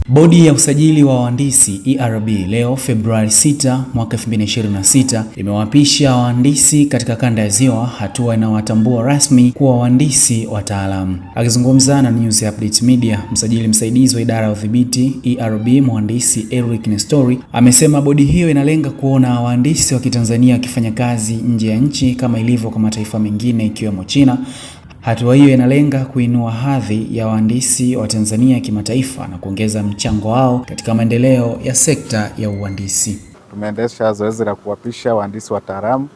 Bodi ya usajili wa wahandisi ERB leo Februari 6 mwaka 2026 imewaapisha wahandisi katika kanda ya Ziwa, hatua inayowatambua rasmi kuwa wahandisi wataalamu. Akizungumza na News Update Media, msajili msaidizi wa idara ya udhibiti ERB mhandisi Eric Nestori amesema bodi hiyo inalenga kuona wahandisi wa Kitanzania wakifanya kazi nje ya nchi kama ilivyo kwa mataifa mengine ikiwemo China. Hatua hiyo inalenga kuinua hadhi ya wahandisi wa Tanzania kimataifa na kuongeza mchango wao katika maendeleo ya sekta ya uhandisi. Tumeendesha zoezi la kuwapisha wahandisi wataalamu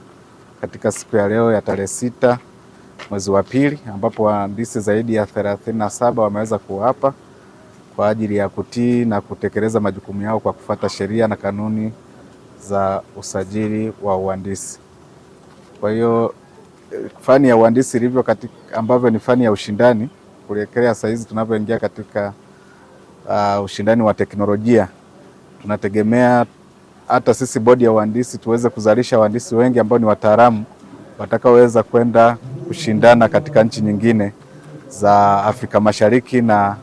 katika siku ya leo ya tarehe 6 mwezi wa pili, ambapo wahandisi zaidi ya 37 wameweza kuapa kwa ajili ya kutii na kutekeleza majukumu yao kwa kufuata sheria na kanuni za usajili wa uhandisi. Kwa hiyo fani ya uhandisi ilivyo ambavyo ni fani ya ushindani kuelekea saa hizi tunavyoingia katika ushindani wa teknolojia, tunategemea hata sisi bodi ya uhandisi tuweze kuzalisha wahandisi wengi ambao ni wataalamu watakaoweza kwenda kushindana katika nchi nyingine za Afrika Mashariki na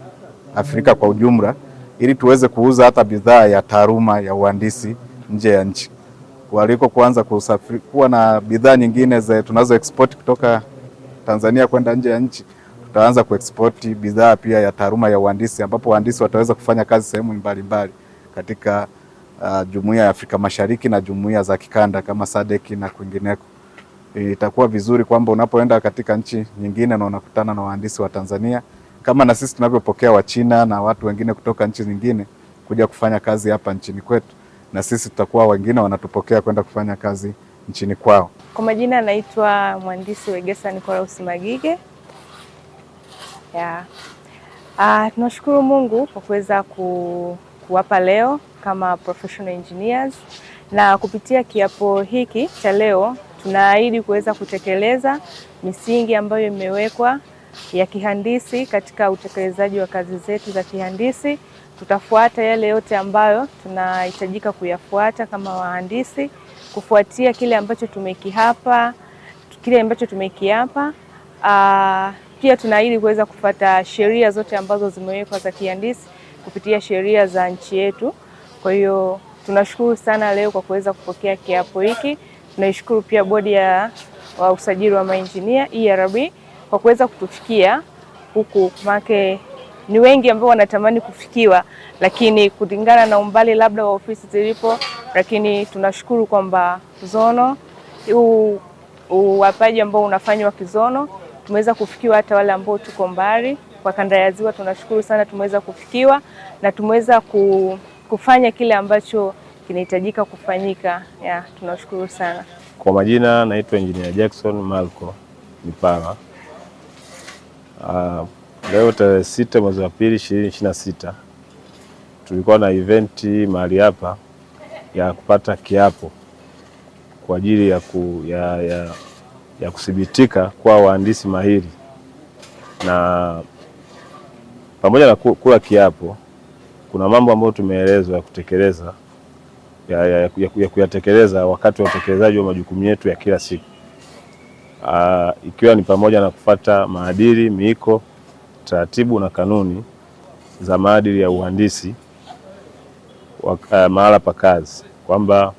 Afrika kwa ujumla, ili tuweze kuuza hata bidhaa ya taaluma ya uhandisi nje ya nchi. Waliko kuanza kuwa na bidhaa nyingine tunazo export kutoka Tanzania kwenda nje ya nchi, tutaanza kuexport bidhaa pia ya taaluma ya uhandisi, ambapo wahandisi wataweza kufanya kazi sehemu mbalimbali katika Jumuiya ya Afrika Mashariki na jumuiya za kikanda kama SADC na kwingineko. Itakuwa vizuri kwamba unapoenda katika nchi nyingine na unakutana na wahandisi wa Tanzania kama na sisi tunavyopokea wa China na watu wengine kutoka nchi nyingine kuja kufanya kazi hapa nchini kwetu, na sisi tutakuwa wengine wanatupokea kwenda kufanya kazi nchini kwao. Kwa majina naitwa mhandisi Wegesa Nicolaus Magige. Tunashukuru Mungu kwa kuweza kuwapa leo kama professional engineers, na kupitia kiapo hiki cha leo tunaahidi kuweza kutekeleza misingi ambayo imewekwa ya kihandisi katika utekelezaji wa kazi zetu za kihandisi. Tutafuata yale yote ambayo tunahitajika kuyafuata kama wahandisi, kufuatia kile ambacho tumekiapa. Pia tunaahidi kuweza kufuata sheria zote ambazo zimewekwa za kihandisi kupitia sheria za nchi yetu. Kwa hiyo tunashukuru sana leo kwa kuweza kupokea kiapo hiki. Tunaishukuru pia bodi ya usajili wa maengineer ERB kwa kuweza kutufikia huku, make ni wengi ambao wanatamani kufikiwa, lakini kulingana na umbali labda wa ofisi zilipo, lakini tunashukuru kwamba Zono uwapaji ambao unafanywa kizono tumeweza kufikiwa, hata wale ambao tuko mbali kwa kanda ya Ziwa tunashukuru sana tumeweza kufikiwa na tumeweza kufanya kile ambacho kinahitajika kufanyika. Tunashukuru sana. Kwa majina naitwa Engineer Jackson Malko Mipara. Leo tarehe 6 mwezi wa pili 2026 tulikuwa na eventi mahali hapa ya kupata kiapo kwa ajili ya kuthibitika kwa wahandisi mahiri, na pamoja na kula kiapo kuna mambo ambayo tumeelezwa ya kutekeleza ya kuyatekeleza wakati wa utekelezaji wa majukumu yetu ya kila siku, ikiwa ni pamoja na kufuata maadili, miiko, taratibu na kanuni za maadili ya uhandisi mahala pa kazi, kwamba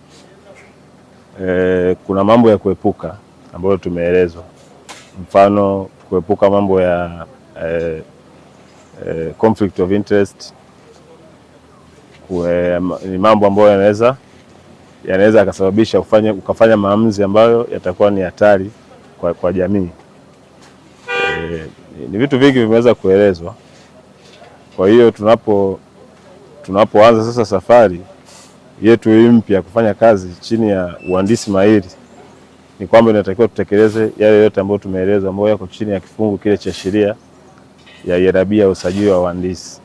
kuna mambo ya kuepuka ambayo tumeelezwa, mfano kuepuka mambo ya conflict of interest. Ni mambo ambayo yanaweza yakasababisha ukafanya maamuzi ambayo yatakuwa ni hatari kwa jamii. Ni vitu vingi vimeweza kuelezwa. Kwa hiyo tunapoanza sasa safari yetu mpya kufanya kazi chini ya uhandisi mahiri, ni kwamba inatakiwa tutekeleze yale yote ambayo tumeelezwa, ambayo yako chini ya kifungu kile cha sheria ya ERB ya usajili wa wahandisi.